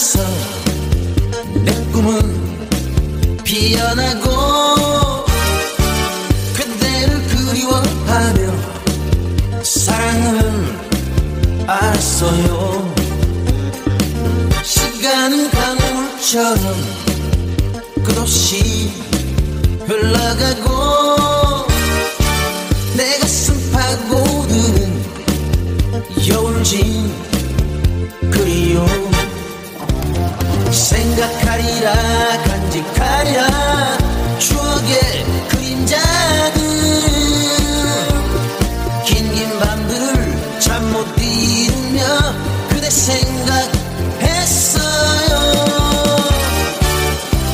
만나면서 내 꿈은 피어나고 그대를 그리워하며 사랑을 알았어요. 시간은 강물처럼 끝없이 흘러가고 내 가슴 파고드는 여울진 그리움 생각하리라 간직하리라 추억의 그림자들 긴 밤들을 잠 못 이루며 그대 생각했어요.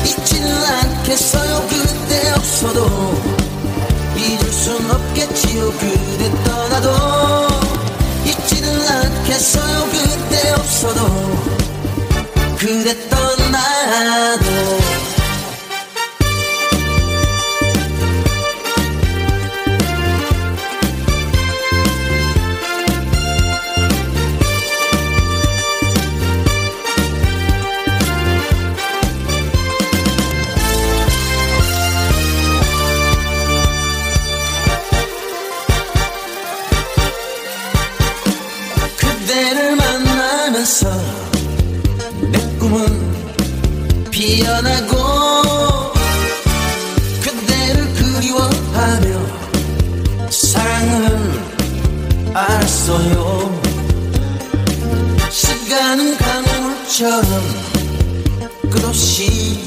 잊지는 않겠어요. 그대 없어도 잊을 순 없겠지요. 그대 떠나도 잊지는 않겠어요. 그대 없어도 그대 떠나도 그대를 만나면서 내 꿈은 피어나고 그대를 그리워하며 사랑을 알았어요. 시간은 강물처럼 끝없이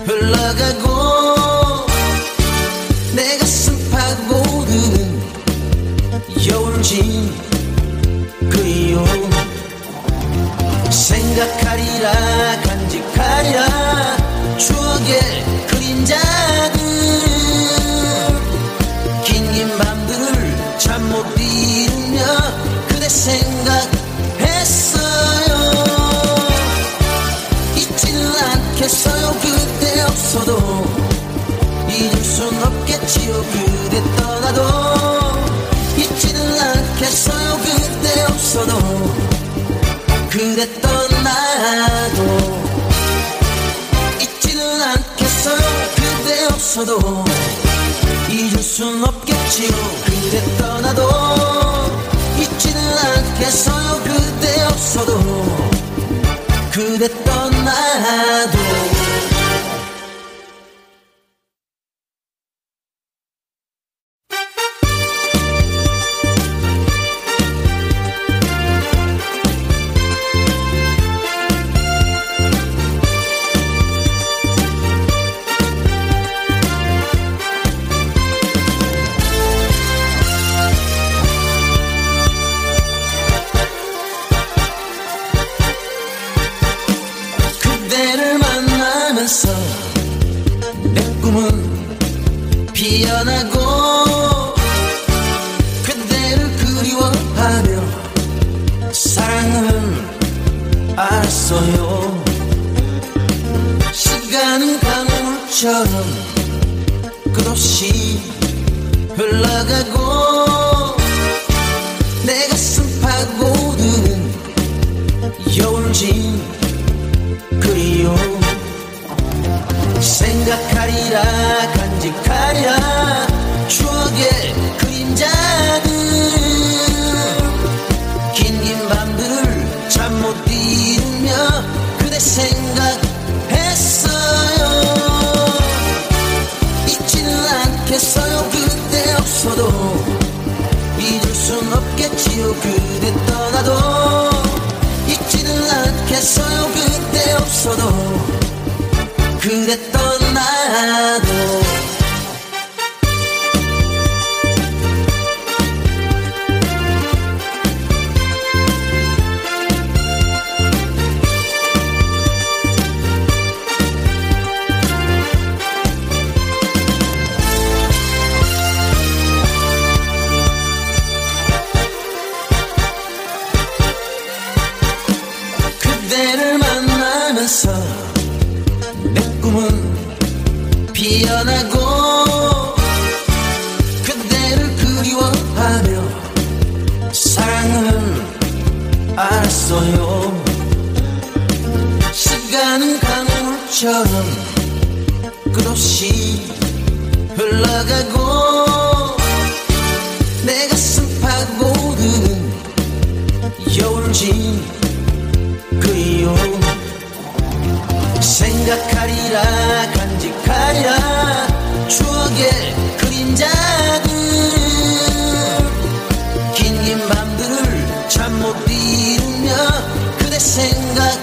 흘러가고 내 가슴 파고드는 여울진 그리움 생각하리라 간직하리라 추억의 그림자들 긴 밤들을 잠 못 이루며 그대 생각했어요. 잊지는 않겠어요. 그대 없어도 잊을 순 없겠지요. 그대 떠나도 잊지는 않겠어요. 그대 없어도 그대 떠나도 잊지는 않겠어요. 그대 없어도 잊을 순 없겠지요. 그대 떠나도 잊지는 않겠어요. 그대 없어도 그대 떠나도 내 꿈은 피어나고 그대를 그리워하며 사랑을 알았어요. 시간은 강물처럼 끝없이 흘러가고 내 가슴 파고드는 여울진 그리움 생각하리라 간직하리라 추억의 그림자들 긴 밤들을 잠 못 이루며 그대 생각했어요. 잊지는 않겠어요. 그대 없어도 잊을 순 없겠지요. 그대 떠나도 잊지는 않겠어요. 그대 없어도 그대 떠나도 그대를 만나면서 내 꿈은 피어나고 그대를 그리워하며 사랑을 알았어요. 시간은 강물처럼 끝없이 흘러가고 내 가슴 파고드는 여울진 그리움 생각하리라 간직하리라 추억의 그림자들 긴 밤들을 잠 못 이루며 그대 생각했어요.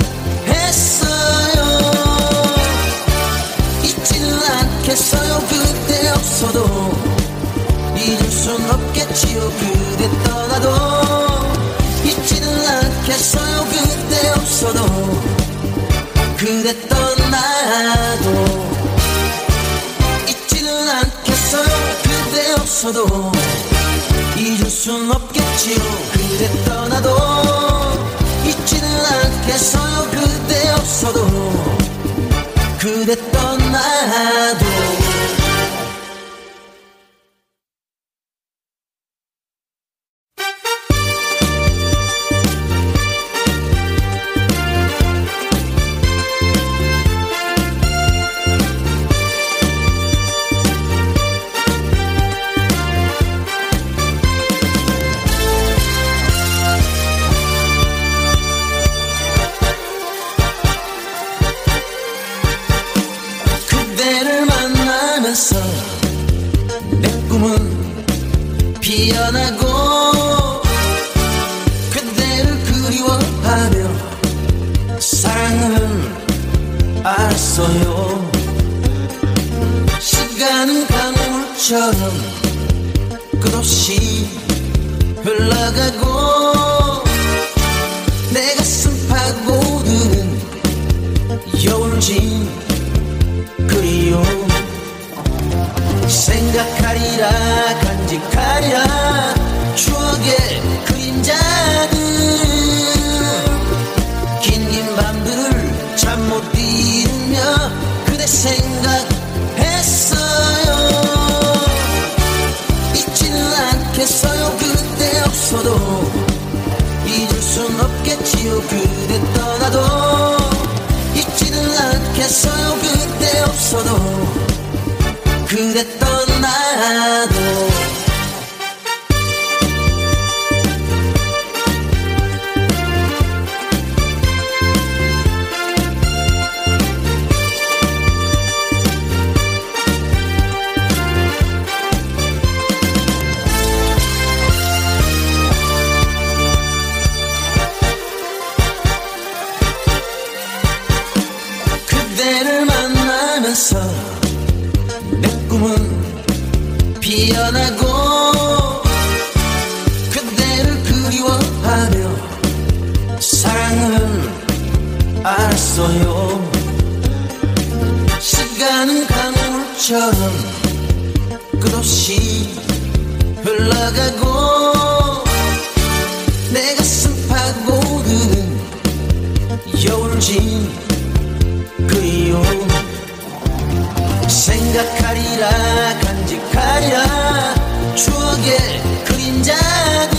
잊지는 않겠어요. 그대 없어도 잊을 순 없겠지요. 그대 떠나도 잊지는 않겠어요. 그대 없어도 그대 떠나도 잊지는 않겠어요. 그대 없어도 잊을 순 없겠지요. 그대 떠나도 잊지는 않겠어요. 그대 없어도 그대 떠나도 내 꿈은 피어나고 그대를 그리워하며 사랑을 알았어요. 시간은 강물처럼 끝없이 흘러가고 내 가슴 파고드는 여울진 그리움 생각하리라 간직하리라 추억의 그림자들 긴 밤들을 잠 못 이루며 그대 생각했어요. 잊지는 않겠어요. 그대 없어도 잊을 순 없겠지요. 그대 떠나도 잊지는 않겠어요. 그대 없어도 그대 떠나도 그대를 만나면서 내 꿈은 피어나고 그대를 그리워하며 사랑을 알았어요. 시간은 강물처럼 끝없이 흘러가고 내 가슴 파고드는 여울진 그리움 생각하리라 간직하리라 추억의 그림자들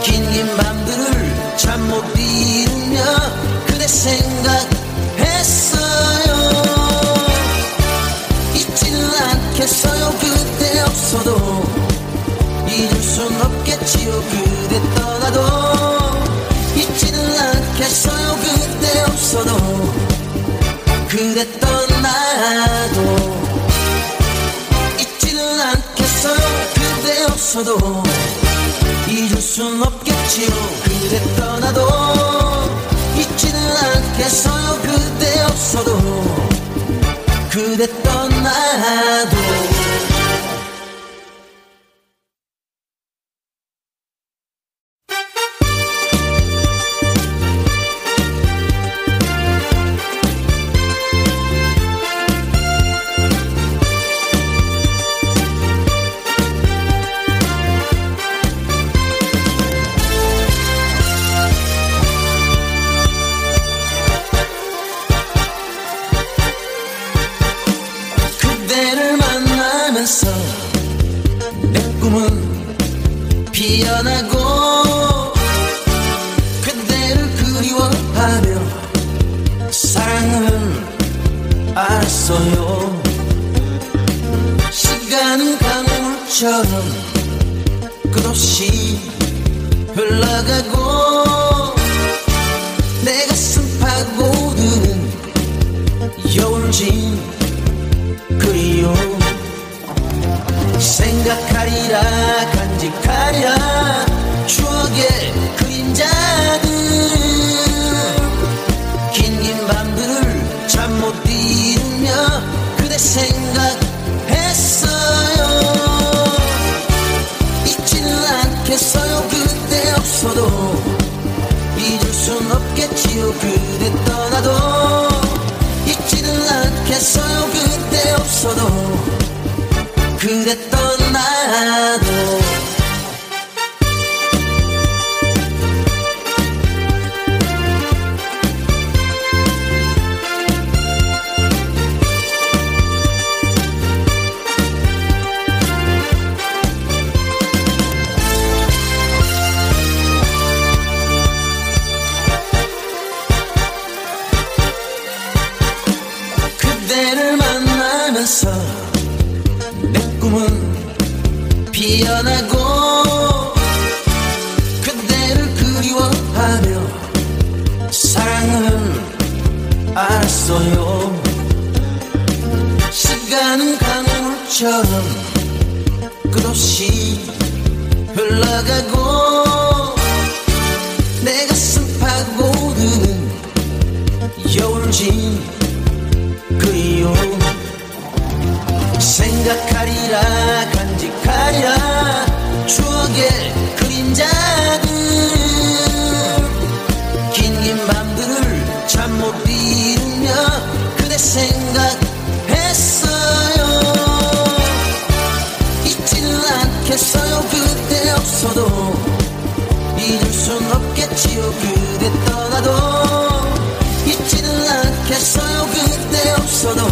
긴 밤들을 잠 못 이루며 그대 생각했어요. 잊지는 않겠어요. 그대 없어도 잊을 순 없겠지요. 그대 떠나도 잊지는 않겠어요. 그대 없어도 그대 떠나도 잊지는 않겠어요. 그대 없어도 잊을 순 없겠지요. 그대 떠나도 잊지는 않겠어요. 그대 없어도 그대 떠나도 내 꿈은 피어나고 그대를 그리워하며 알았어요. 시간은 강물처럼 끝없이 흘러가고 내 가슴 파고드는 여울진 그리움 생각하리라 간직하리라 추억의 그림자들 긴긴 밤들을 잠 못 이루며 그대 생각했어요. 잊지는 않겠어요. 그대 없어도 잊을 순 없겠지요. 그대 떠나도 잊지는 않겠어요. 그대 없어도 그대 떠나도 그대를 만나면서 내 꿈은 피어나고 그대를 그리워하며 사랑은 알았어요. 시간은 강물처럼 끝없이 흘러가고 내 가슴 파고드는 여울진 그리움 생각하리라 간직하리라 추억의 그림자들 긴긴 밤들을 잠 못 이루며 그대 생각했어요. 잊지는 않겠어요. 그대 없어도 잊을 순 없겠지요. 그대 떠나도 잊지는 않겠어요. 그대 없어도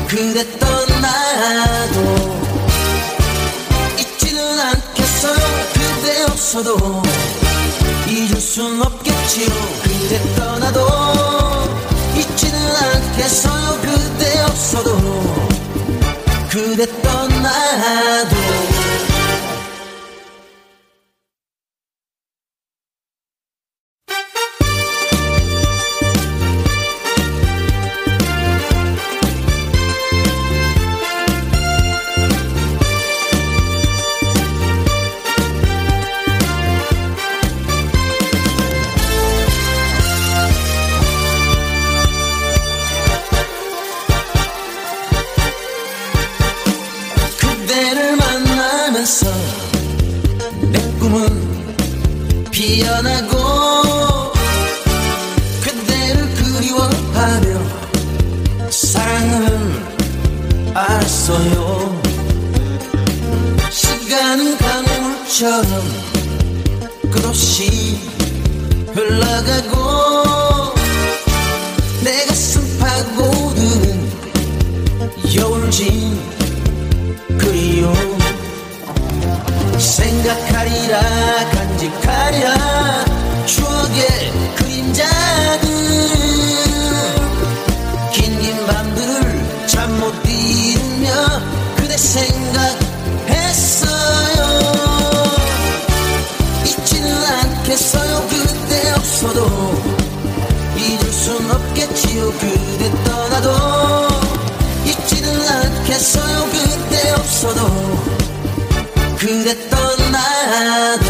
그대 떠나도 잊지는 않겠어요. 그대 없어도 잊을 순 없겠지요. 그대 떠나도 잊지는 않겠어요. 그대 없어도 그대 떠나도 그대를 만나면서 내 꿈은 피어나고 그대를 그리워하며 사랑은 알았어요. 시간은 강물처럼 끝없이 흘러가고 내 가슴 파고드는 여울진 그리움 생각하리라 간직하리라 추억의 그림자들 긴긴 밤들을 잠 못 이루며 그대 생각했어요. 잊지는 않겠어요. 그대 없어도 잊을 순 없겠지요. 그대 떠나도 잊지는 않겠어요. 그대 없어도 그대 떠나도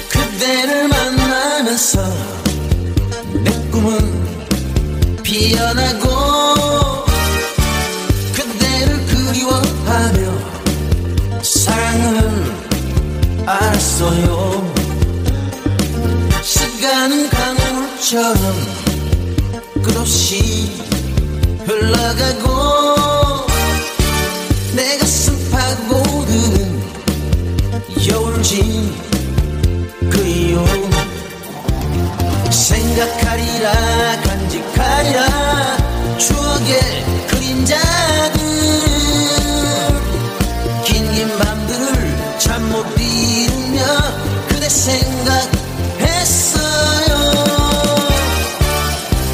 그대를 만나면서 내 꿈은 피어나고 그대를 그리워하며 사랑은 알았어요. 시간은 강물처럼 끝없이 흘러가고 내 가슴 파고드는 여울 여울진 그리움 생각하리라 간직하리라 추억의 그림자들 긴 밤들을 잠 못 이루며 그대 생각했어요.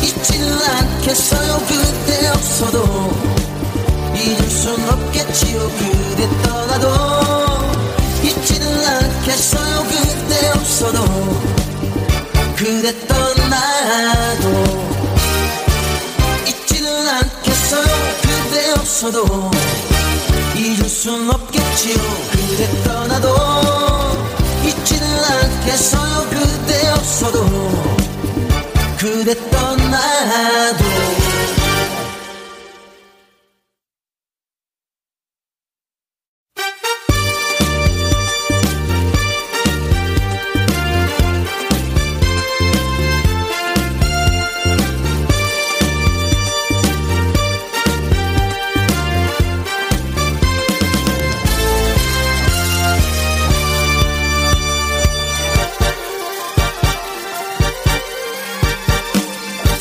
잊지는 않겠어요. 그대 없어도 잊을 순 없겠지요. 그대 떠나도 잊지는 않겠어요. 그대 없어도 그대 떠나도 잊지는 않겠어요. 그대 없어도 잊을 순 없겠지요. 그대 떠나도 잊지는 않겠어요. 그대 없어도 그대 떠나도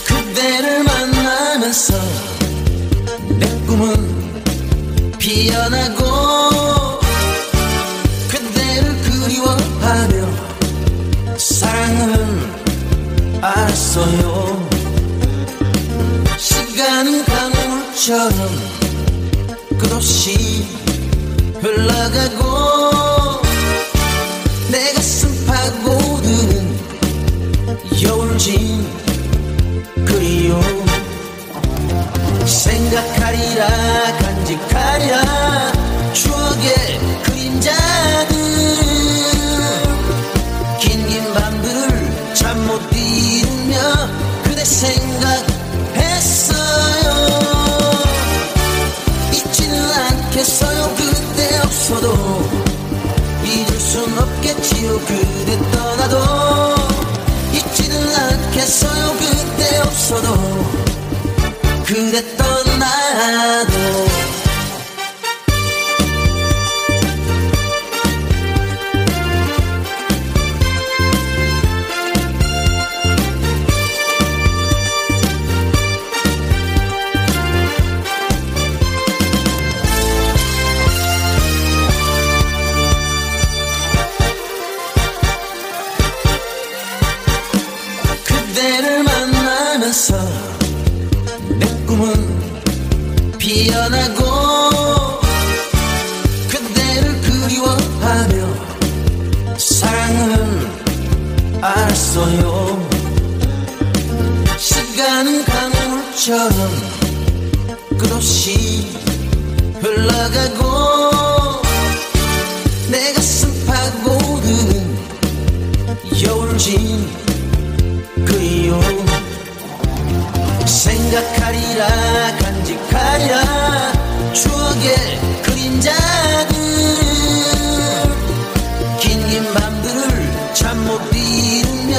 그대를 만나면서 내 꿈은 피어나고 그대를 그리워하며 사랑을 알았어요. 시간은 강물처럼 끝없이 흘러가고 내 가슴 파고드는 여울진 그리움 생각하리라 간직하리라 추억의 그림자들 긴 밤들을 잠 못 이루며 그대 생각했어요. 잊지는 않겠어요. 그대 없어도 잊을 순 없겠지요. 그대 떠나도 잊지는 않겠어요. 그대 없어도 그대 떠나도 그대를 만나면서 내 꿈은 피어나고 그대를 그리워하며 사랑을 알았어요. 시간은 강물처럼 끝없이 흘러가고 내 가슴 파고드는 여울진 그리움 생각하리라 간직하리라 추억의 그림자들 긴 밤들을 잠 못 이루며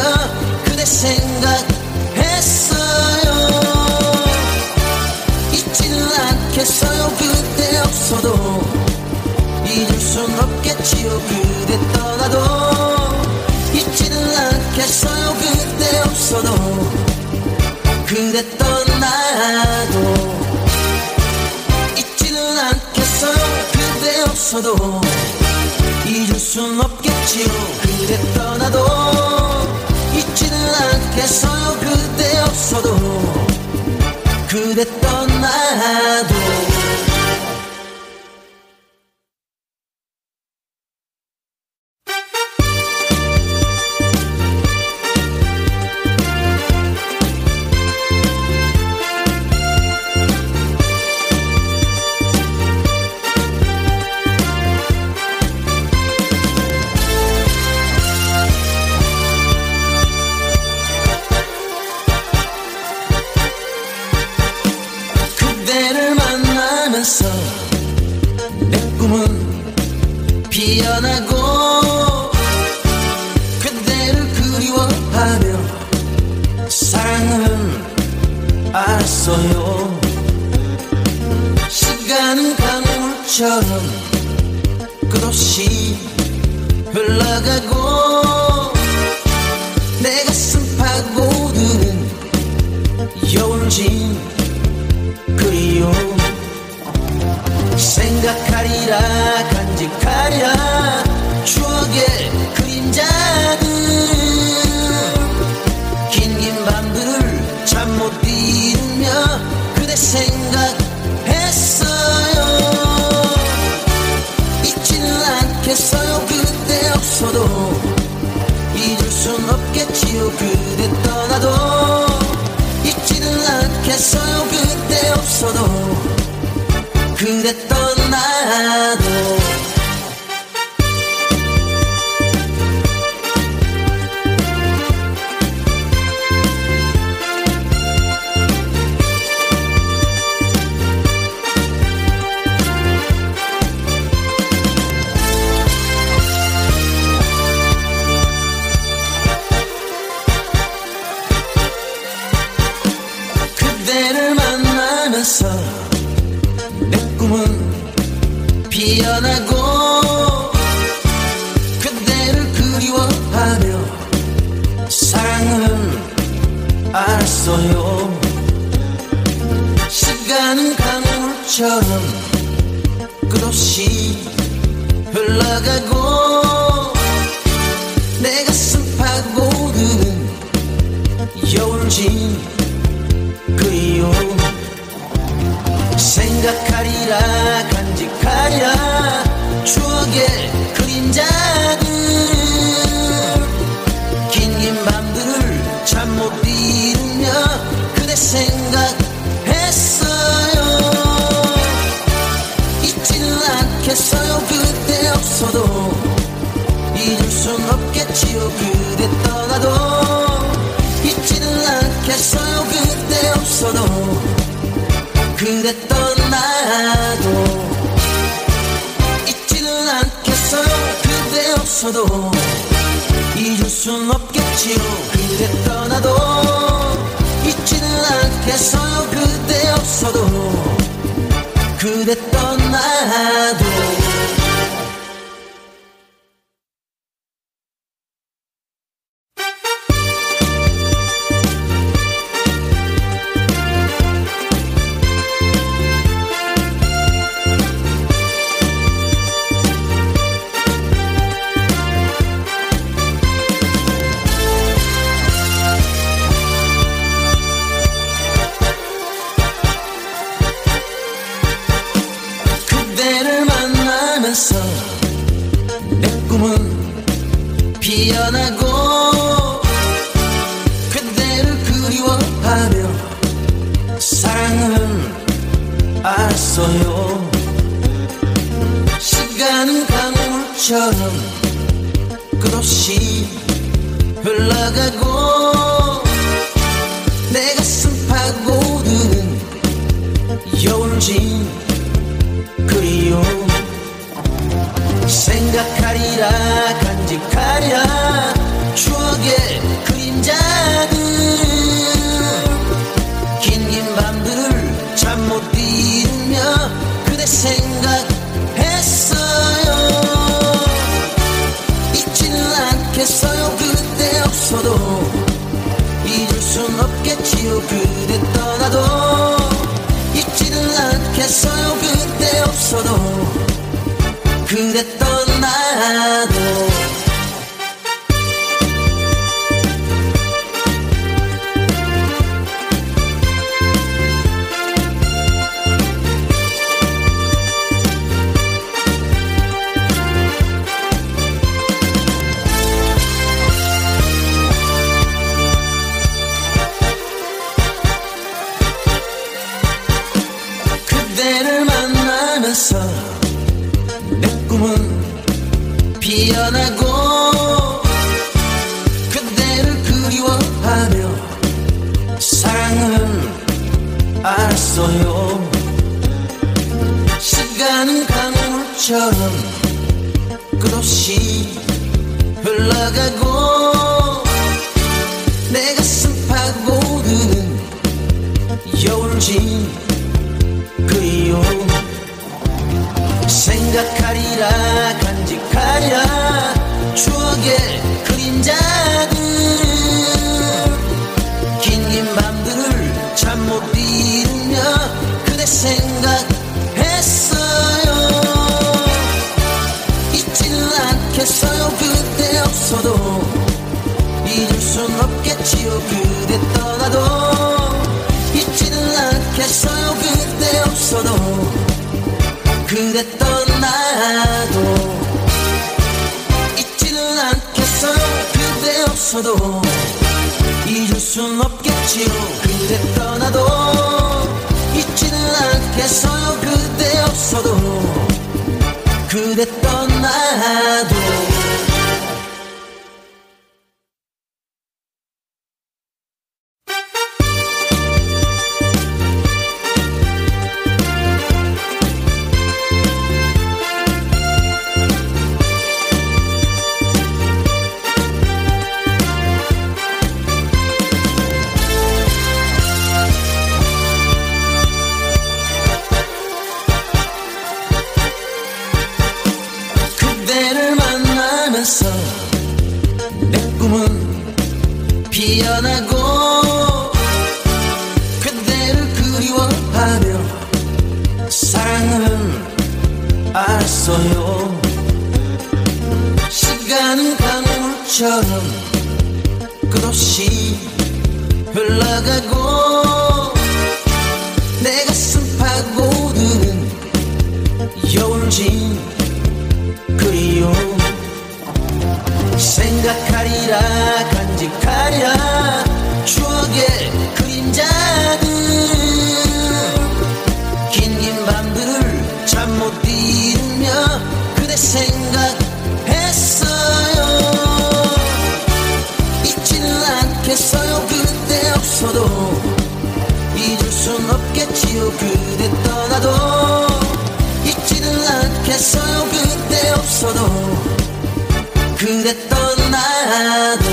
그대 생각했어요. 잊지는 않겠어요. 그대 없어도 잊을 순 없겠지요. 그대 떠나도 잊지는 않겠어요. 그대 없어도 그대 떠나도 잊지는 않겠어요. 그대 없어도 잊을 순 없겠지요. 그대 떠나도 잊지는 않겠어요. 그대 없어도 그대 떠나도 그대를 순 없겠지요. 그대 떠나도 잊지는 않겠어요. 그대 없어도 그대 떠나도. 그대를 만나면서 내 꿈은 피어나고 그대를 그리워하며 사랑은 알았어요. 시간은 강물처럼 끝없이 흘러가고 내 가슴 파고드는 여울진 그리움 생각하리라 간직하리라 추억의 그림자들 긴 밤들을 잠 못 이루며 그대 생각했어요. 잊지는 않겠어요. 그대 없어도 잊을 순 없겠지요. 그대 떠나도 잊지는 않겠어요. 그대 없어도 그대 떠나도 잊지는 않겠어요. 그대 없어도 잊을 순 없겠지요. 그대 떠나도 잊지는 않겠어요. 그대 없어도 그대 떠나도. 그대를 만나면서 내 꿈은 피어나고 그대를 그리워하며 사랑은 알았어요. 시간은 강물처럼 끝없이 흘러가고 내 가슴 파고드는 여울진 그리움 생각하리라 간직하리라 추억의 그림자들 긴 밤들을 잠 못 이루며 그대 생각했어요. 잊지는 않겠어요. 그대 없어도 잊을 순 없겠지요. 그대 떠나도 잊지는 않겠어요. 그대 없어도 그대 떠나도. 그대를 만나면서 내 꿈은 피어나고 그대를 그리워하며 사랑은 알았어요. 시간은 강물처럼 끝없이 흘러가고 내 가슴 파고드는 여울진 그리움 생각하리라 간직하리라 추억의 그림자들 긴 밤들을 잠 못 이루며 그대 생각했어요. 잊지는 않겠어요. 그대 없어도 잊을 순 없겠지요. 그대 떠나도 잊지는 않겠어요. 그대 없어도 그대 떠나도 잊지는 않겠어요. 그대 없어도 없어도 잊을 순 없겠지요. 그대 떠나도 잊지는 않겠어요. 그대 없어도 그대 떠나도. 내 꿈은 피어나고 그대를 그리워하며 사랑은 알았어요. 시간은 강물처럼 끝없이 흘러가고 내 가슴 파고드는 여울진 그리움. 생각하리라 간직하리라 추억의 그림자들. 긴 밤들을 잠 못 이루며 그대 생각했어요. 잊지는 않겠어요. 그대 없어도 잊을 순 없겠지요. 그대 떠나도 잊지는 않겠어요. 그대 없어도 그대 떠나도.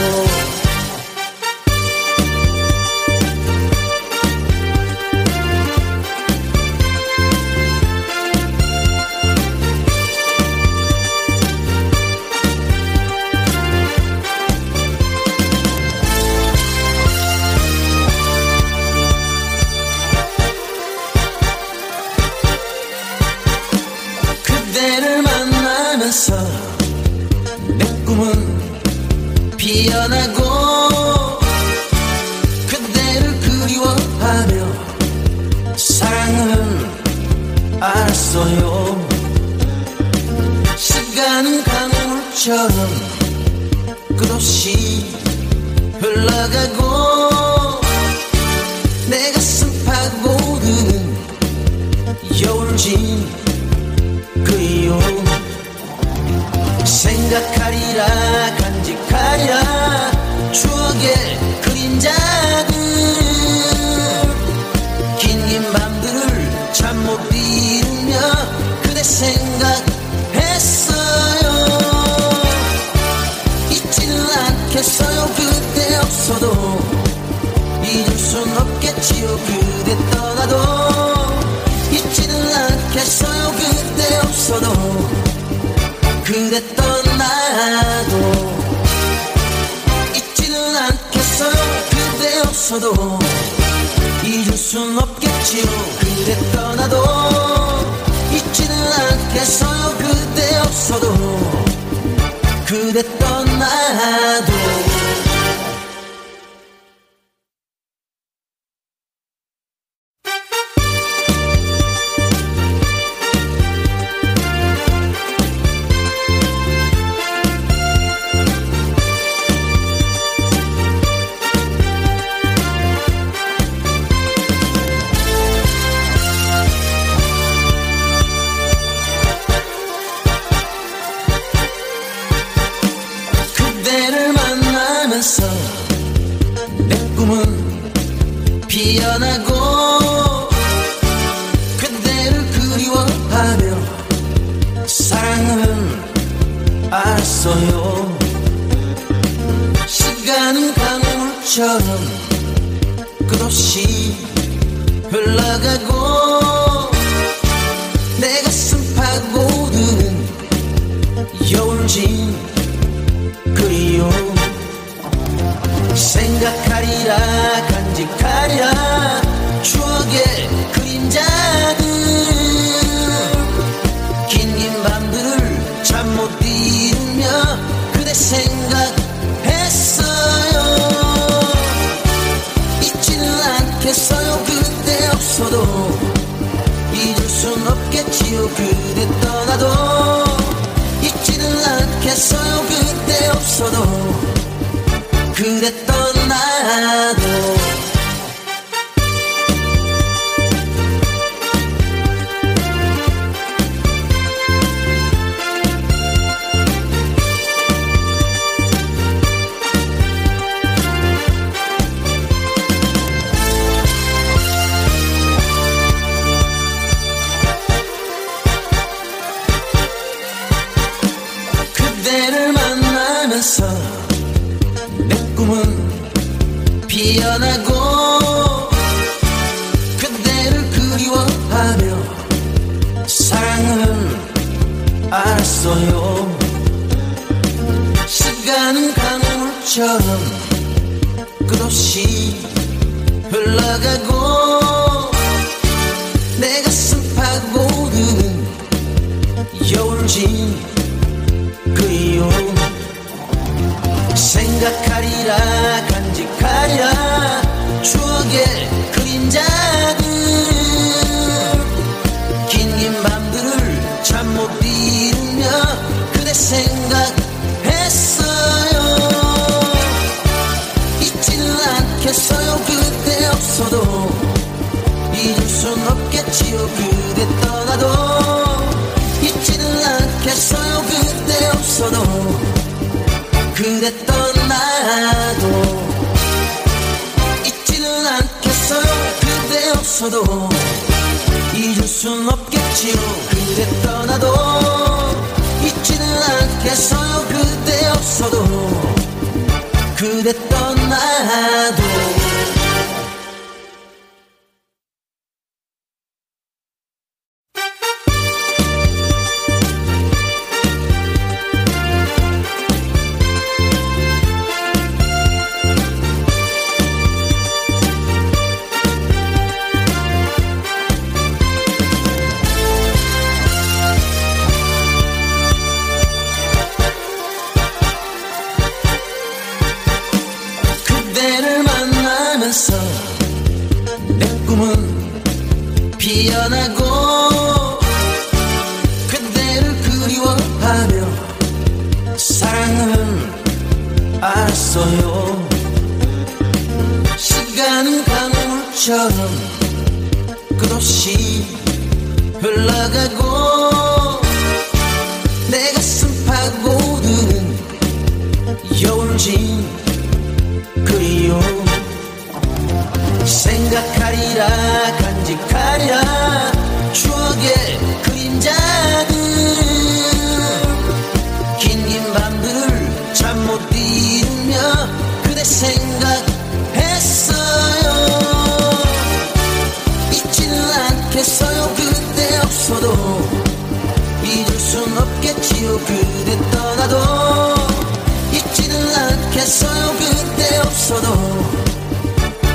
그대를 만나면서 내 꿈은 피어나고 그대를 그리워하며 사랑은 알았어요. 시간은 강물처럼 끝없이 흘러가고 내 가슴 파고드는 여울진 그리움. 생각하리라 간직하리라 추억의 그림자들. 긴 밤들을 잠 못 이루며 그대 생각했어요. 잊지는 않겠어요. 그대 없어도 잊을 순 없겠지요. 그대 떠나도 잊지는 않겠어요. 그대 없어도 그대 떠나도 잊지는 않겠어요. 그대 없어도 잊을 순 없겠지요. 그대 떠나도 잊지는 않겠어요. 그대 없어도 그대 떠나도. 내 꿈은 피어나고 그대를 그리워하며 사랑은 알았어요. 시간은 강물처럼 끝없이 흘러가고 내 가슴 파고드는 여울진 그리움. 생각하리라 간직하리라 추억의 그림자들. 긴 밤들을 잠 못 이루며 그대 생각했어요. 잊지는 않겠어요. 그대 없어도 잊을 순 없겠지요. 그대 떠나도 잊지는 않겠어요. 그대 없어도 피어나고 그대를 그리워하며 사랑은 알았어요. 시간은 강물처럼 끝없이 흘러가고 내 가슴 파고드는 여울진 그리움 생각하리라 간직하리라 추억의 그림자들 긴 밤들을 잠 못 이루며 그대 생각했어요. 잊지는 않겠어요. 그대 없어도 잊을 순 없겠지요. 그대 떠나도 잊지는 않겠어요. 그대 없어도 그대 떠나도 잊지는 않겠어요. 그대 없어도 잊을 순 없겠지요. 그대 떠나도 잊지는 않겠어요. 그대 없어도 그대 떠나도 내 꿈은 피어나고 그대를 그리워하며 사랑은 알았어요. 시간은 강물처럼 끝없이 흘러가고 내 가슴 파고드는 여울진 그리움 생각하리라 간직하리라 추억의 그림자들 긴 밤들을 잠 못 이루며 그대 생각했어요. 잊지는 않겠어요. 그대 없어도 잊을 순 없겠지요. 그대 떠나도 잊지는 않겠어요. 그대 없어도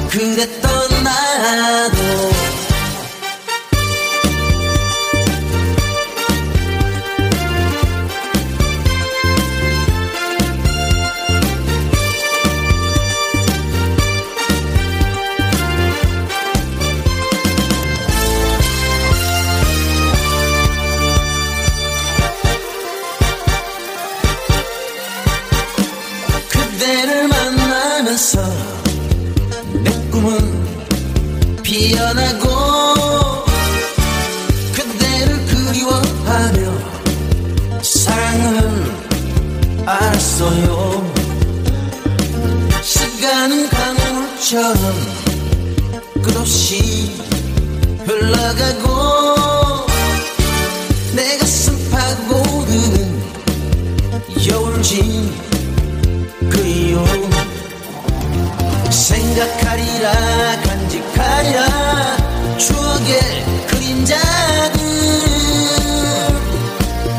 그대 떠나도 그대를 만나면서 내 꿈은 피어나고 그대를 그리워하며 사랑은 알았어요. 시간은 강물처럼 끝없이 흘러가고 내 가슴 파고드는 여울진 그리움 생각하리라 간직하리라 추억의 그림자들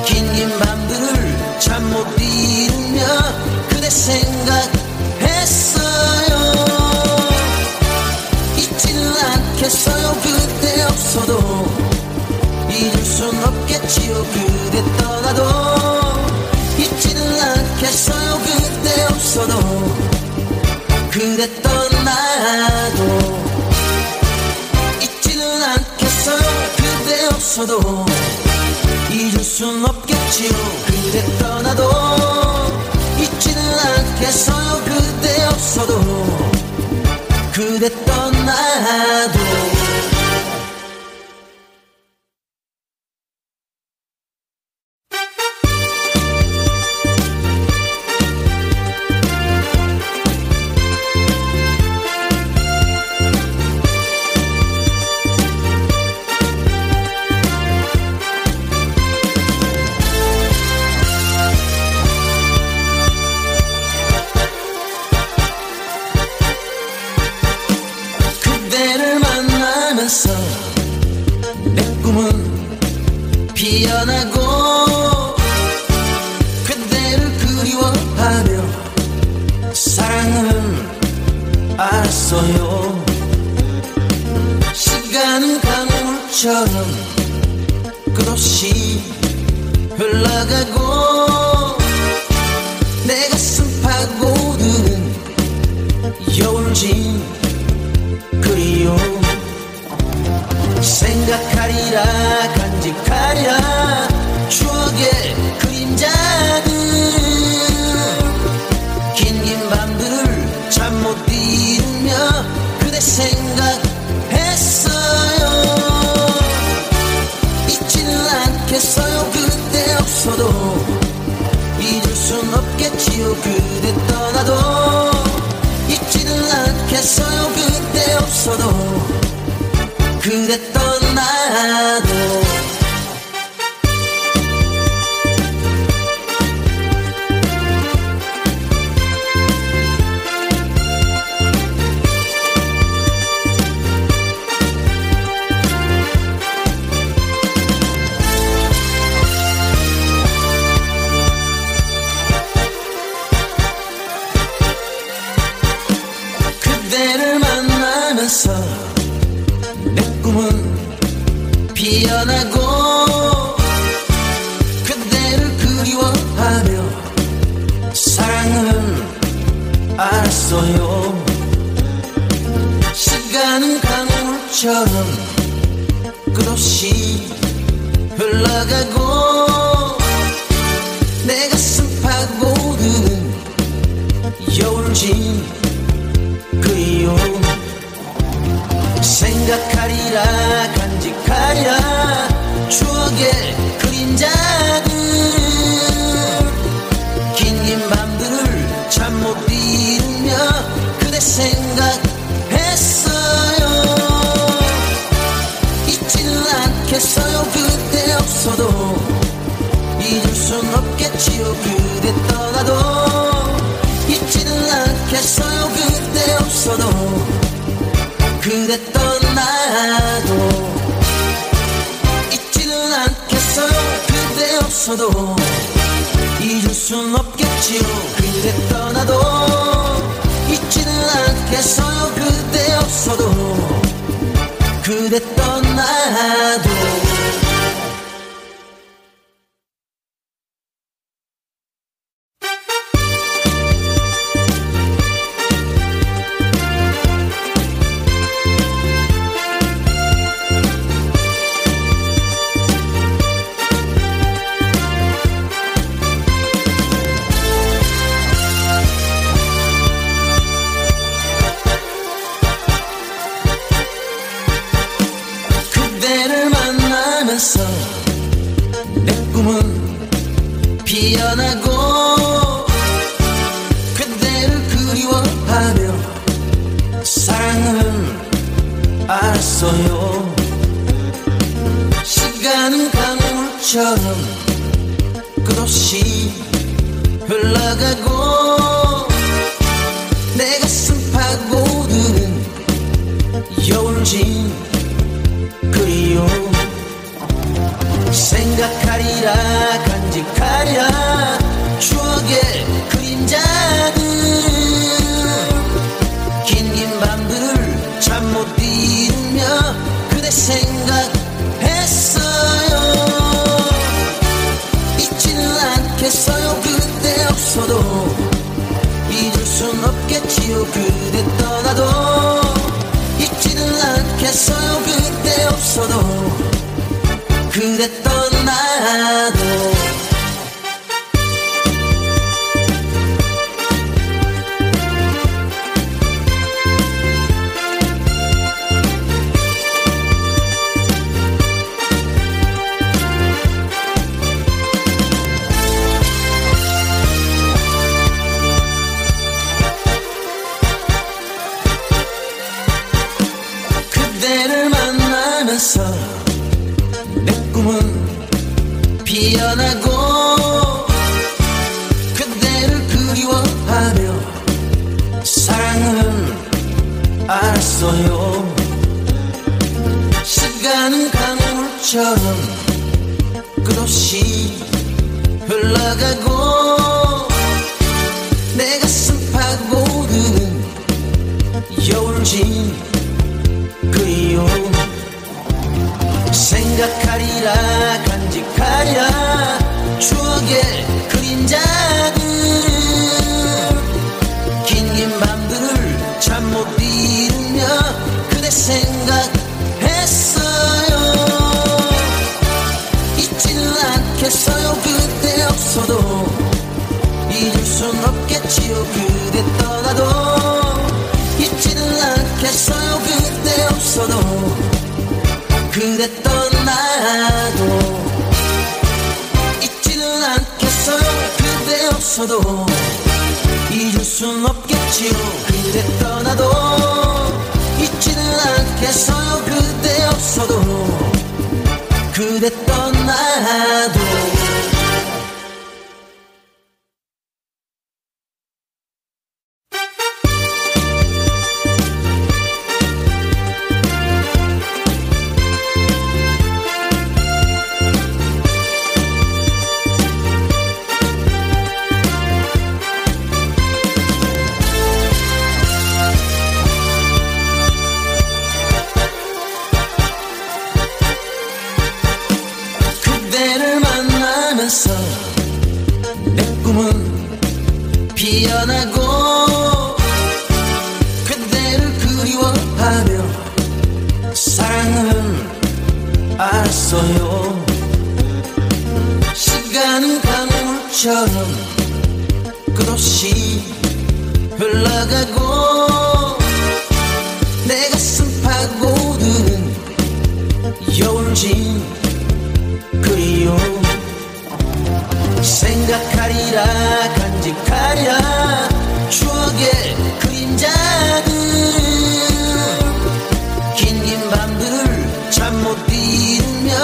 긴 밤들을 잠 못 이루며 그대 생각했어요. 잊지는 않겠어요. 그대 없어도 잊을 순 없겠지요. 그대 떠나도 잊지는 않겠어요. 그대 없어도 그대 떠나도 잊지는 않겠어요. 그대 없어도 잊을 순 없겠지요. 그대 떠나도 잊지는 않겠어요. 그대 없어도 그대 떠나도 만나면서 내 꿈은 피어나고 그대를 그리워하며 사랑은 알았어요. 시간은 강물처럼 끝없이 흘러가고 내 가슴 파고드는 여울진 그리움 생각하리라 간직하리라 추억의 그림자들 긴긴 밤들을 잠 못 이루며 그대 생각했어요. 잊지는 않겠어요. 그대 없어도 잊을 순 없겠지요. 그대 떠나도 잊지는 않겠어요. 그대 없어도 그대 떠나도 그대를 만나면서 내 꿈은 피어나고 그대를 그리워하며 사랑은 알았어요. 시간은 강물처럼 끝없이 흘러가고 내 가슴 파고드는 여울진 그리움 생각하리라 간직하리라 추억의 그림자들 긴긴 밤들을 잠 못 이루며 그대 생각했어요. 잊지는 않겠어요. 그대 없어도 잊을 순 없겠지요. 그대 떠나도 잊지는 않겠어요. 그대 없어도 그대 떠나도 잊지는 않겠어요. 그대 없어도 잊을 순 없겠지요. 그대 떠나도 잊지는 않겠어요. 그대 없어도 그대 떠나도 그대를 만나면서 내 꿈은 피어나고 그대를 그리워하며 사랑은 알았어요. 시간은 강물처럼 끝없이 흘러가고 내 가슴 파고드는 여울진 그리움 생각하리라 간직하리라 추억의 그림자들 긴긴 밤들을 잠 못 이루며 그대 생각했어요. 잊지는 않겠어요. 그대 없어도 잊을 순 없겠지요. 그대 떠나도 잊지는 않겠어요. 그대 없어도 그대 떠나도 그대를 만나면서 내 꿈은 피어나고 그대를 그리워하며 사랑은 알았어요. 강물처럼 끝없이 흘러가고 내 가슴 파고드는 여울진 그리움 생각하리라 간직하리라 추억의 그림자들 긴 밤들을 잠 못 이루며 그대 생각했어요. 잊지는 않겠어요. 그대 없어도 잊을 순 없겠지요. 그대 떠나도 잊지는 않겠어요. 그대 없어도 그대 떠나도 잊지는 않겠어요. 그대 없어도 잊을 순 없겠지요. 그대 떠나도 잊지는 않겠어요. 그대 없어도 그대 떠나도 내 꿈은 피어나고 그대를 그리워하며 사랑을 알았어요. 시간은 강물처럼 끝없이 흘러가고 내 가슴 파고드는 여울진 그리움 생각하리라 간직하리라 추억의 그림자들 긴 밤들을 잠 못 이루며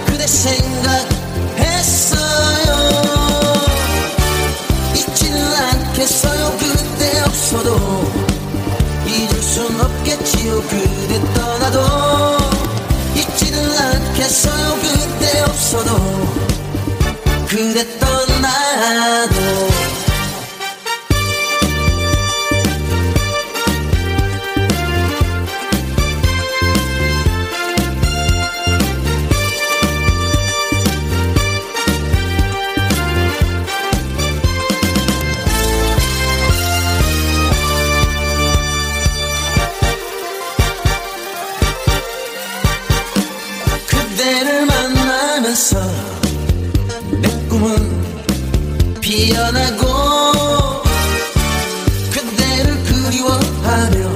그대 생각했어요. 잊지는 않겠어요. 그대 없어도 잊을 순 없겠지요. 그대 떠나도 잊지는 않겠어요. 그대 없어도 그대 떠나도 그대를 만나면서 내 꿈은 피어나고 그대를 그리워하며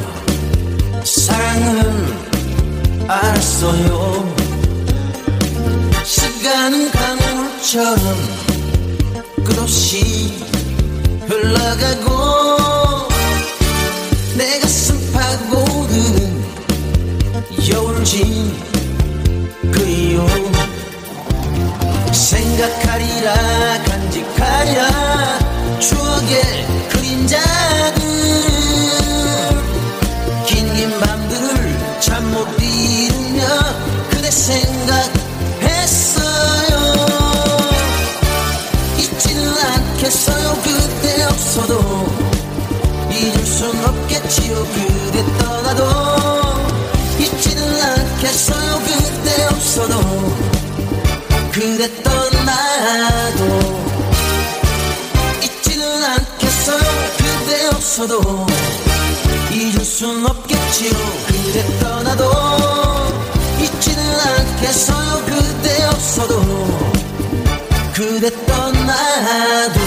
사랑을 알았어요. 시간은 강물처럼 끝없이 흘러가고 내 가슴 파고드는 여울진 그리움 생각하리라 간직하리라 추억의 그림자들 긴 밤들을 잠 못 이루며 그대 생각했어요. 잊지는 않겠어요. 그대 없어도 잊을 순 없겠지요. 그대 떠나도 잊지는 않겠어요. 그대 없어도 그대 떠나도 잊지는 않겠어요. 그대 없어도 잊을 순 없겠지요. 그대 떠나도 잊지는 않겠어요. 그대 없어도 그대 떠나도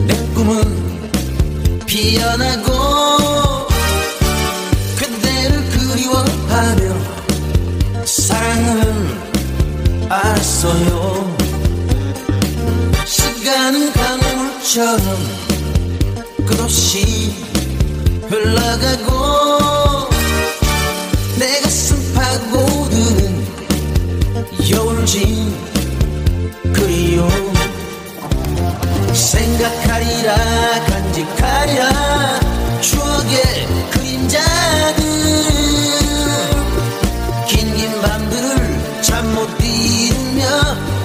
내 꿈은 피어나고 그대를 그리워하며 알았어요. 시간은 강물처럼 끝없이 흘러가고 내 가슴 파고드는 여울진 그리움 생각하리라 간직하리라 추억의 그림자들 긴긴 밤들을 잠 못 이루며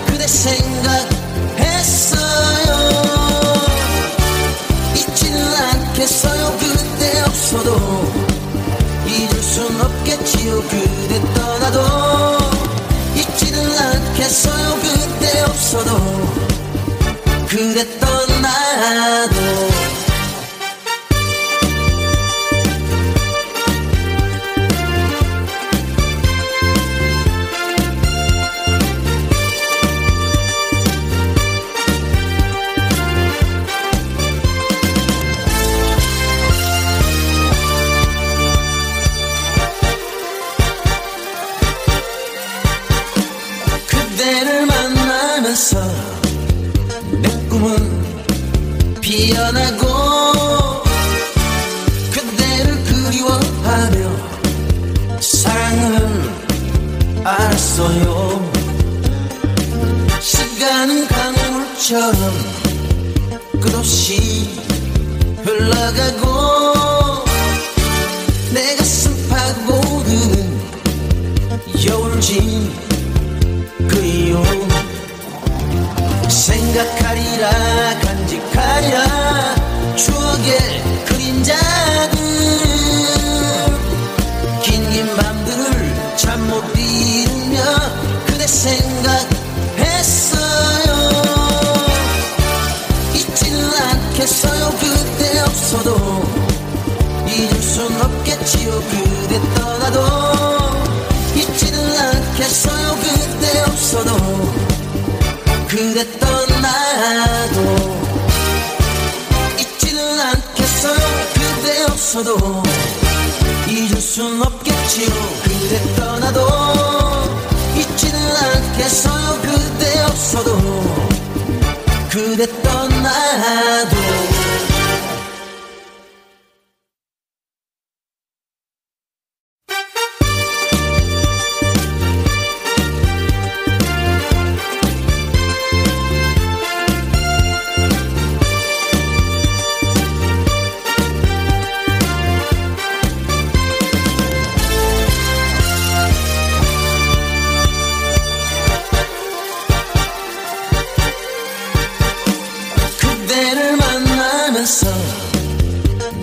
그대 생각했어요. 잊지는 않겠어요. 그대 없어도 잊을 순 없겠지요. 그대 떠나도 잊지는 않겠어요. 그대 없어도 그대 떠나도 그대를 만나면서 내 꿈은 피어나고 그대를 그리워하며 사랑은 알았어요. 시간은 강물처럼 끝없이 흘러가고 내 가슴 파고드는 여울진 그리움 생각하리라 간직하리라 추억의 그림자들 긴긴 밤들을 잠 못 이루며 그대 생각했어요. 잊지는 않겠어요. 그대 없어도 잊을 순 없겠지요. 그대 떠나도 잊지는 않겠어요. 그대 없어도 그대 떠나도 잊지는 않겠어요. 그대 없어도 잊을 순 없겠지요. 그대 떠나도 잊지는 않겠어요. 그대 없어도 그대 떠나도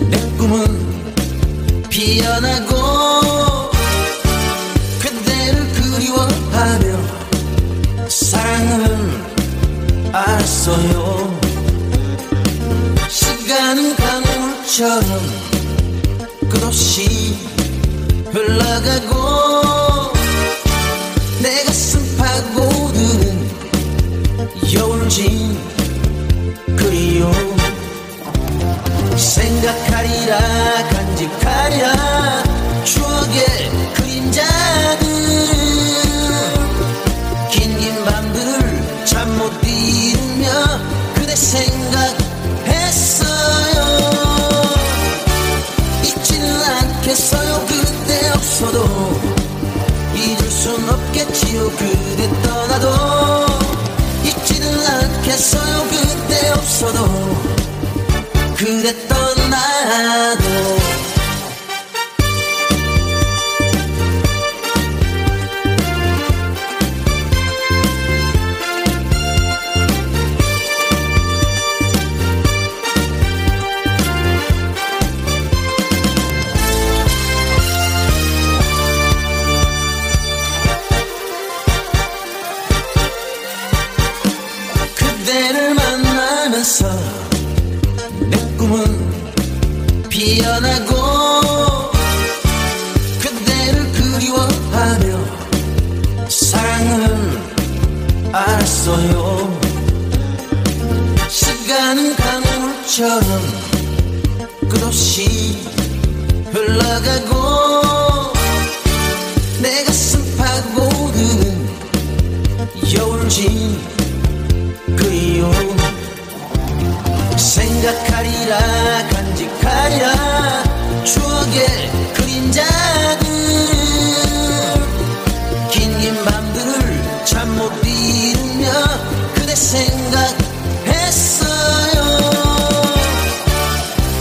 내 꿈은 피어나고 그대를 그리워하며 사랑은 알았어요. 시간은 강물처럼 끝없이 흘러가고 내 가슴 파고드는 여울진 그리움 생각하리라 간직하리라 추억의 그림자들 긴긴 밤들을 잠 못 이루며 그대 생각했어요. 잊지는 않겠어요. 그대 없어도 잊을 순 없겠지요. 그대 떠나도 잊지는 않겠어요. 그대 없어도 그대 떠나도 그대를 만나면서 내 꿈은 피어나고 그대를 그리워하며 사랑은 알았어요. 시간은 강물처럼 끝없이 흘러가고 내 가슴 파고드는 여울진 그리움 생각하리라 간직하리라 추억의 그림자들 긴 밤들을 잠 못 이루며 그대 생각했어요.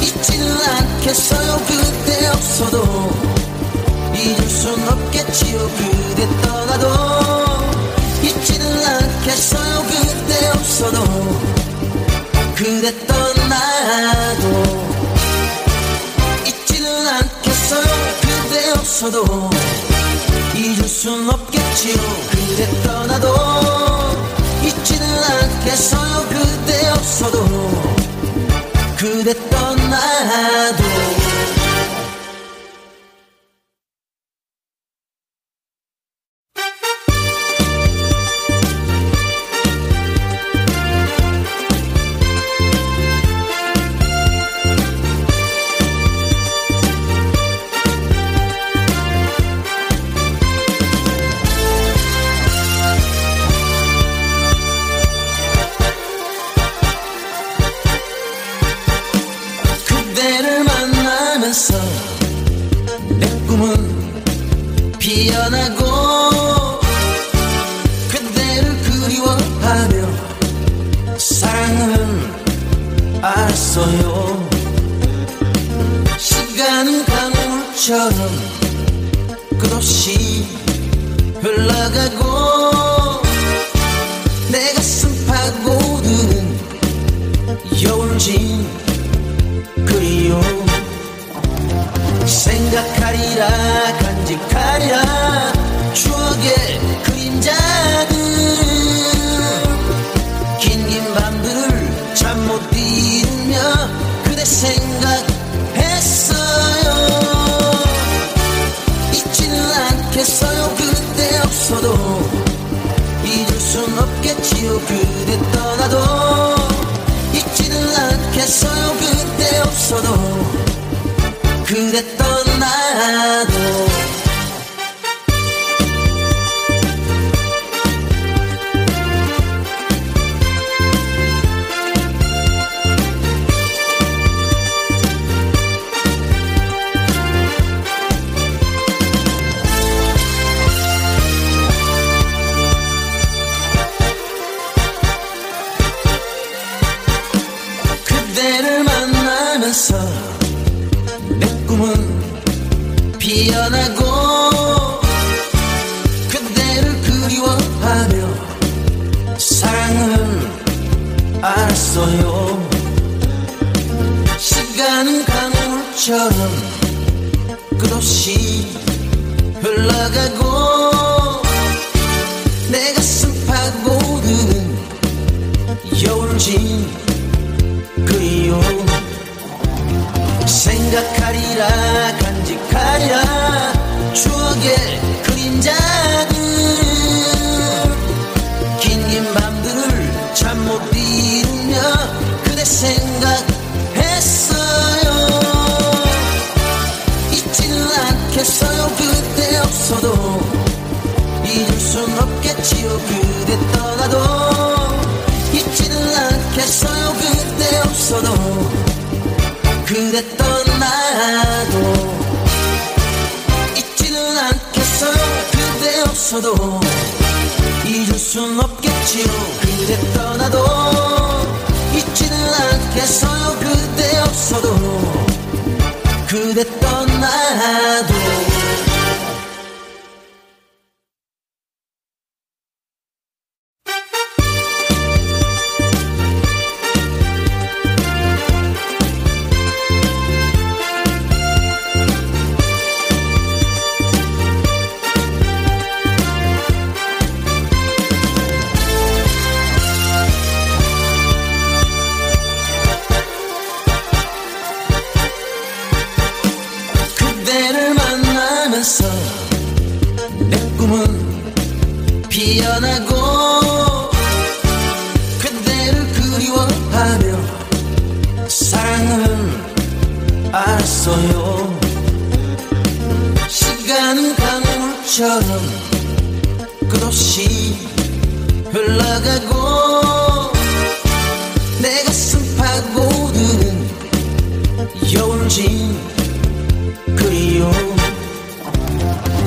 잊지는 않겠어요. 그대 없어도 잊을 순 없겠지요. 그대 떠나도 잊지는 않겠어요. 그대 없어도 그대 떠나도 잊지는 않겠어요. 그대 없어도 잊을 순 없겠지요. 그대 떠나도 잊지는 않겠어요. 그대 없어도 그대 떠나도 내 꿈은 피어나고 그대를 그리워하며 사랑은 알았어요. 시간은 강물처럼 끝없이 흘러가고 내 가슴 파고드는 여울진 그리움 생각하리라 간직하리라 추억의 그림자들 긴 밤들을 잠 못 이루며 그대 생각했어요. 잊지는 않겠어요. 그대 없어도 잊을 순 없겠지요. 그대 떠나도 잊지는 않겠어요. 그대 없어도 그대 떠나도 그대를 만나면서 내 꿈은 피어나고 그대를 그리워하며 사랑은 알았어요. 시간은 강물처럼 끝없이 흘러가고 내 가슴 파고드는 여울진 그리움 생각하리라 간직하리라 추억의 그림자들 긴 밤들을 잠 못 이루며 그대 생각했어요. 잊지는 않겠어요. 그대 없어도 잊을 순 없겠지요. 그대 떠나도 잊지는 않겠어요. 그대 없어도 그대 떠나도 잊지는 않겠어요. 그대 없어도 잊을 순 없겠지요. 그대 떠나도 잊지는 않겠어요. 그대 없어도 그대 떠나도 내 꿈은 피어나고 그대를 그리워하며 사랑은 알았어요. 시간은 강물처럼 끝없이 흘러가고 내 가슴 파고드는 여울진 그리움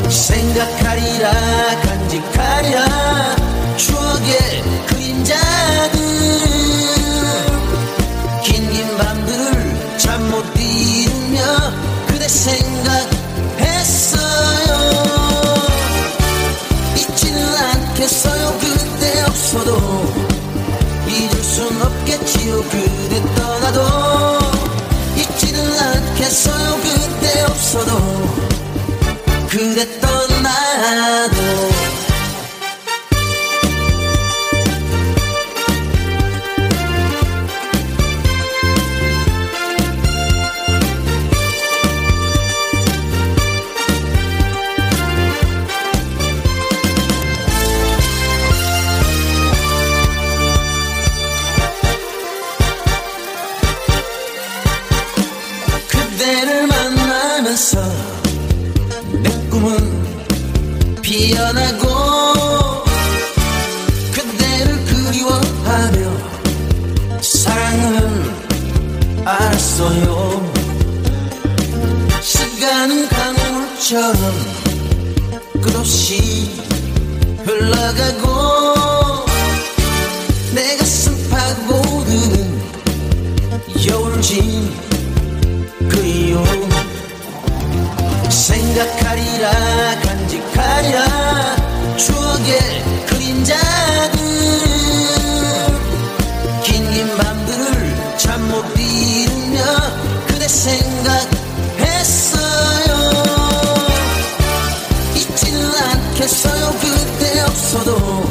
생각하리라 간직하리라 추억의 그림자들 긴긴 밤들을 잠 못 이루며 그대 생각했어요. 잊지는 않겠어요. 그대 없어도 잊을 순 없겠지요. 그대 떠나도 잊지는 않겠어요. 그대 없어도 그대 떠나도 그대를 만나면서 내 꿈은 피어나고 그대를 그리워하며 사랑은 알았어요. 시간은 강물처럼 끝없이 흘러가고 내 가슴 파고드는 여울진 그리움 생각하리라 간직하리라 추억의 그림자들 긴긴 밤들을 잠 못 이루며 그대 생각했어요. 잊지는 않겠어요. 그대 없어도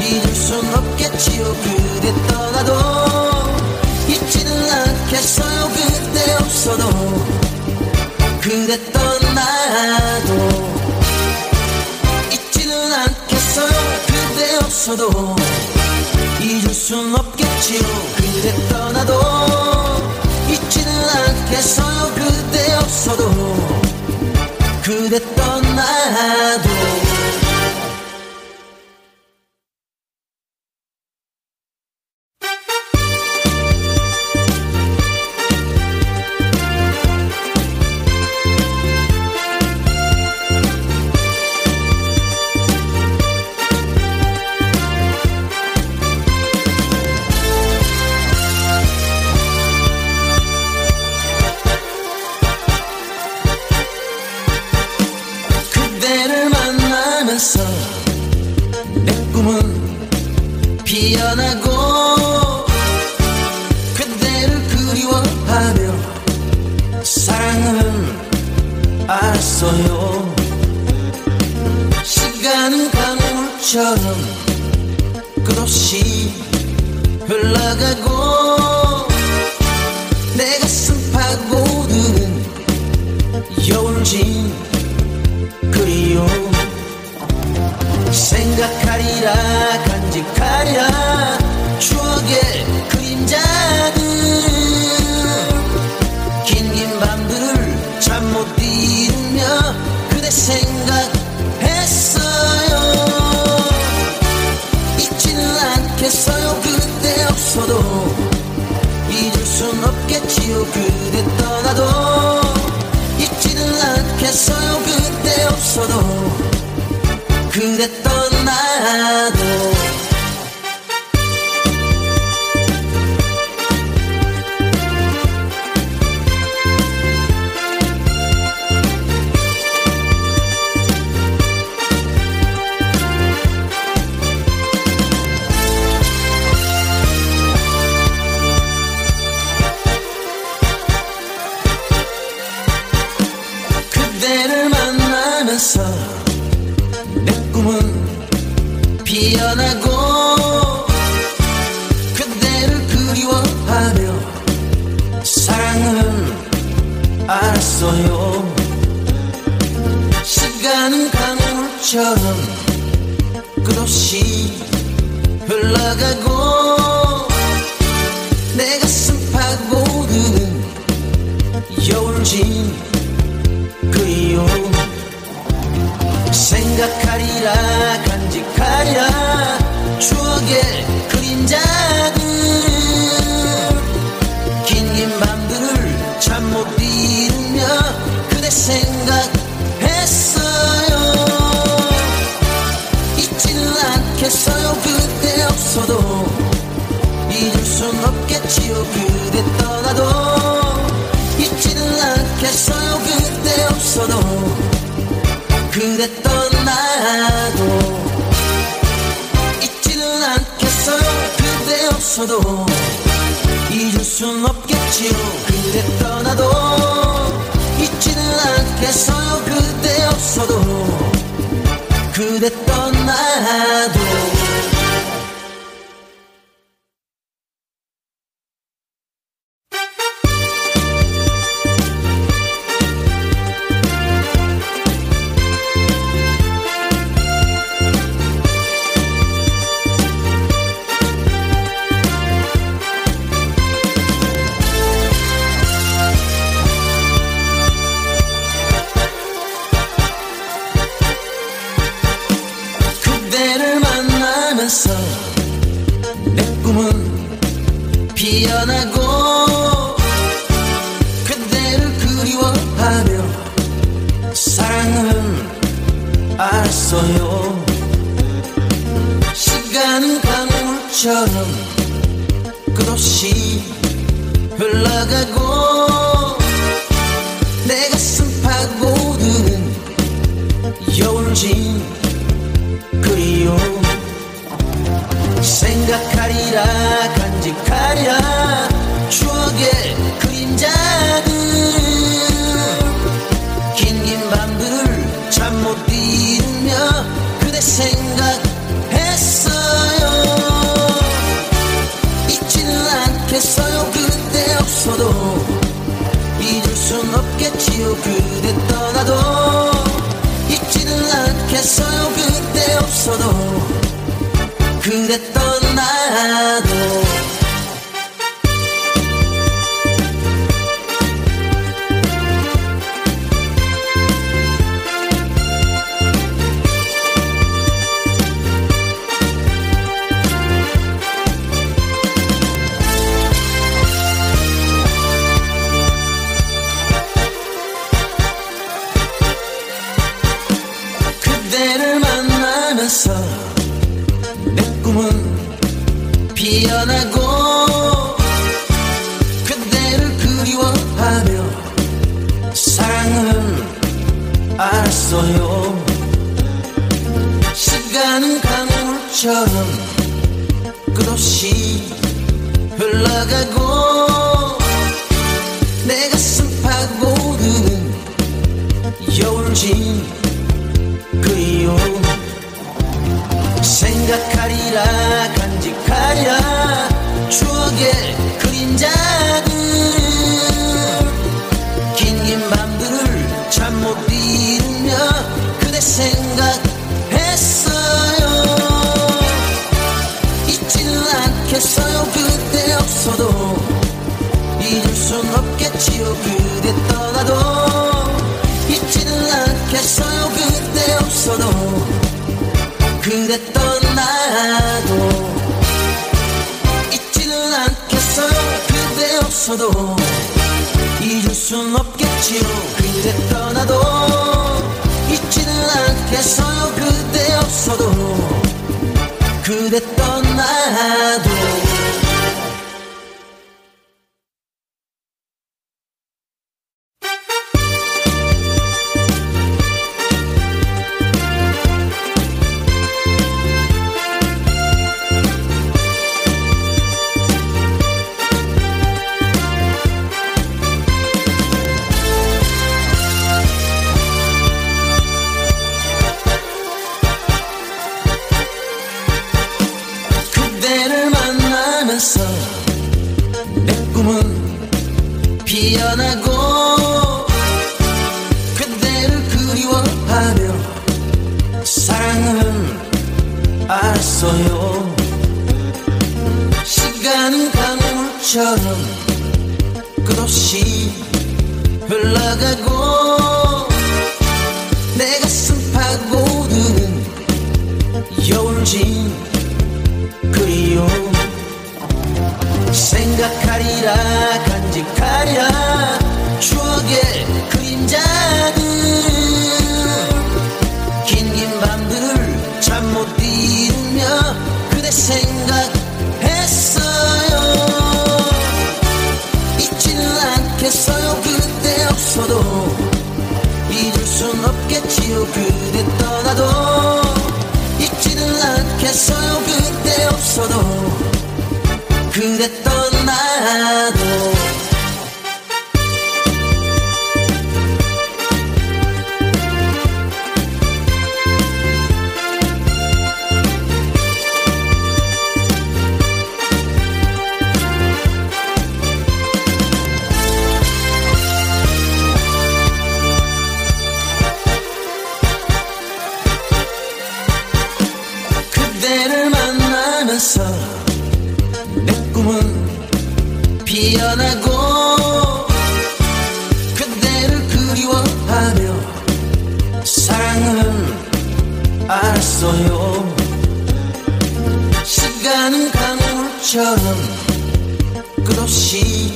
잊을 순 없겠지요. 그대 떠나도 잊지는 않겠어요. 그대 없어도 그대 떠나도 잊지는 않겠어요. 그대 없어도 잊을 순 없겠지요. 그대 떠나도 잊지는 않겠어요. 그대 없어도 그대 떠나도 그대를 만나면서 내 꿈은 피어나고 그대를 그리워하며 사랑은 알았어요. 시간은 강물처럼 끝없이 흘러가고 내 가슴 파고드는 여울진 그리움 생각하리라 간직하리라 추억의 그림자들 긴긴 밤들을 잠 못 이루며 그대 생각했어요. 잊지는 않겠어요. 그대 없어도 잊을 순 없겠지요. 그대 떠나도 잊지는 않겠어요. 그대 없어도 그대 떠나도 그대를 만나면서 내 꿈은 피어나고 그대를 그리워하며 사랑은 알았어요. 시간은 강물처럼 끝없이 흘러가고 내 가슴 파고드는 여울진 그리움 생각하리라 간직하리라 생각했어요. 잊지는 않겠어요. 그대 없어도 잊을 순 없겠지요. 그대 떠나도 잊지는 않겠어요. 그대 없어도 그대 떠나도 잊지는 않겠어요. 그대 없어도 잊을 순 없겠지요. 그대 떠나도 잊지는 않겠어요. 그대 없어도 그대 떠나도 내 꿈은 피어나고 그대를 그리워하며 사랑은 알았어요. 시간은 강물처럼 끝없이 흘러가고 내 가슴 파고드는 여울진 그리움 생각하리라 간직하리라 추억의 그림자들 긴긴 밤들을 잠 못 이루며 그대 생각했어요. 잊지는 않겠어요. 그대 없어도 잊을 순 없겠지요. 그대 떠나도 잊지는 않겠어요. 그대 없어도 그대 떠나도 그대를 만나면서 꿈은 피어나고 그대를 그리워하며 사랑은 알았어요. 시간은 강물처럼 끝없이 흘러가고 내 가슴 파고드는 여울진 그리움 생각하리라 간직하리라 추억의 그림자들 긴긴 밤들을 잠 못 이루며 그대 생각했어요. 잊지는 않겠어요. 그대 없어도 잊을 순 없겠지요. 그대 떠나도 잊지는 않겠어요. 그대 없어도 그대 떠나도 잊지는 않겠어요. 그대 없어도 잊을 순 없겠지요. 그대 떠나도 잊지는 않겠어요. 그대 없어도 그대 떠나도 내 꿈은 피어나고 그대를 그리워하며 사랑은 알았어요. 시간은 강물처럼 끝없이 흘러가고 내 가슴 파고드는 여울진 그리움 생각하리라 간직하리라 추억의 그림자들 강물처럼 끝없이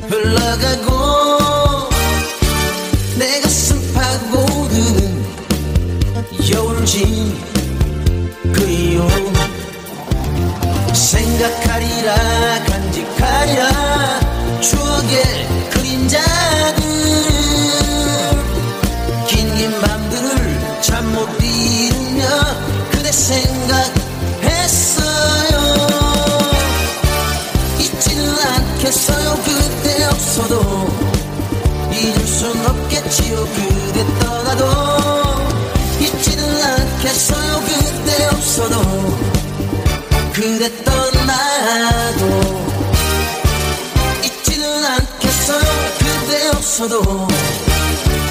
흘러가고 내 가슴 파고드는 여울진 그리움 생각하리라 간직하리라 추억의 그림자들 긴 밤들을 잠 못 이루며 그대 생각했어요. 잊지는 않겠어요. 그대 없어도 잊을 순 없겠지요. 그대 떠나도 잊지는 않겠어요. 그대 없어도 그대 떠나도 잊지는 않겠어요. 그대 없어도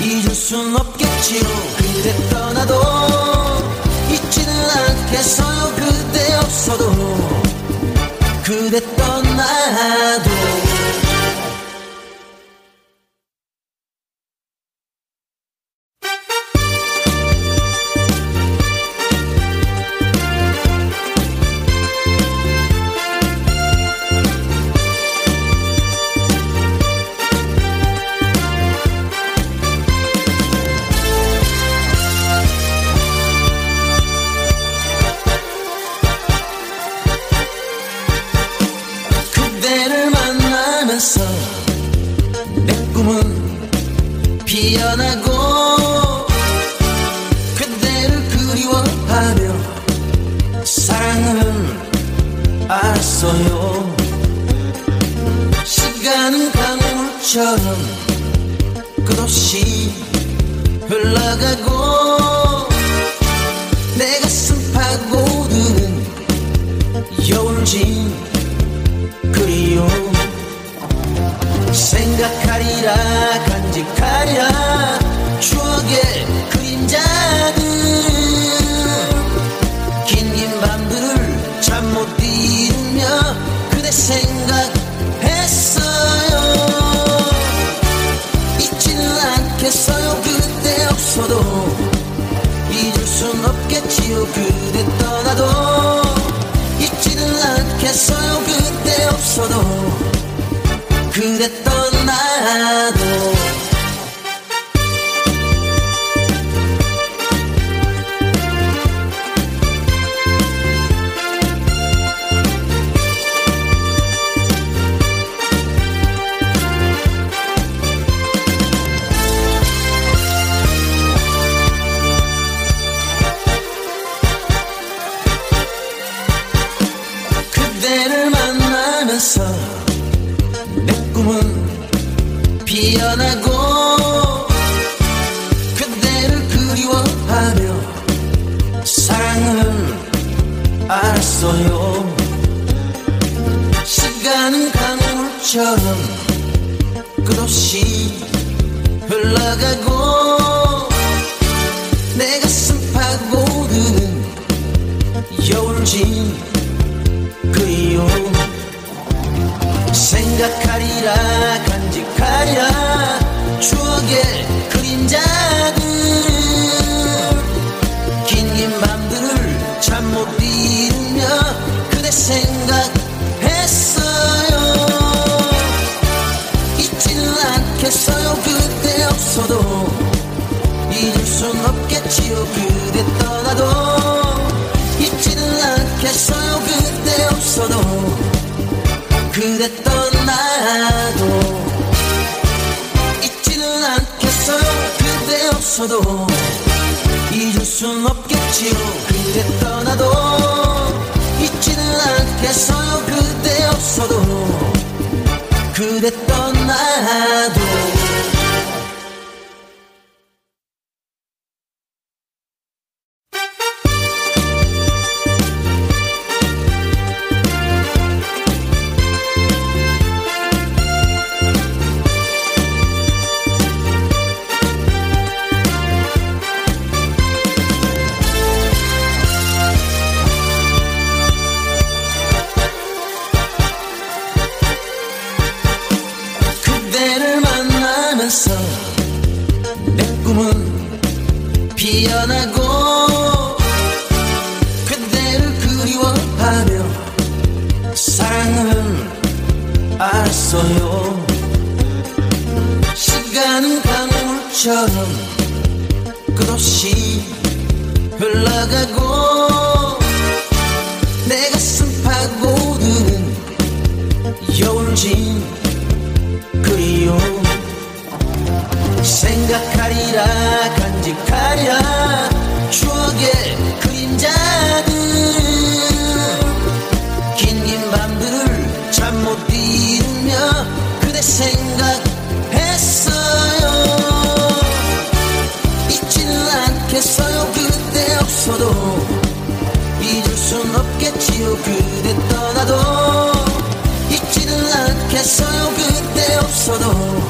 잊을 순 없겠지요. 그대 떠나도 잊지는 않겠어요. 그대 없어도 그대 떠나도 내 꿈은 피어나고 그대를 그리워하며 사랑을 알았어요. 시간은 강물처럼 끝없이 흘러가고 내 가슴 파고드는 여울진 그리움 생각하리라 간직하리라 추억의 그림자들 긴 밤들을 잠 못 이루며 그대 생각했어요. 잊지는 않겠어요. 그대 없어도 잊을 순 없겠지요. 그대 떠나도 잊지는 않겠어요. 그대 없어도 그대 떠나도 그대를 만나면서 내 꿈은 피어나고 그대를 그리워하며 사랑을 알았어요. 시간은 강물처럼 끝없이 흘러가고 내 가슴 파고드는 여울진 그리움 생각하리라 간직하리라 추억의 그림자들 긴 밤들을 잠 못 이루며 그대 생각했어요. 잊지는 않겠어요. 그대 없어도 잊을 순 없겠지요. 그대 떠나도 잊지는 않겠어요. 그대 없어도 그대 떠나도 잊지는 않겠어요. 그대 없어도 잊을 순 없겠지요. 그대 떠나도 잊지는 않겠어요. 그대 없어도 그대 떠나도 내 꿈은 피어나고 그대를 그리워하며 알았어요. 시간은 강물처럼 끝없이 흘러가고 내 가슴 파고드는 여울진 그리움 생각하리라 간직하리라 추억의 그림자들 긴긴 밤들을 잠 못 이루며 그대 생각했어요. 잊지는 않겠어요. 그대 없어도 잊을 순 없겠지요. 그대 떠나도 잊지는 않겠어요. 그대 없어도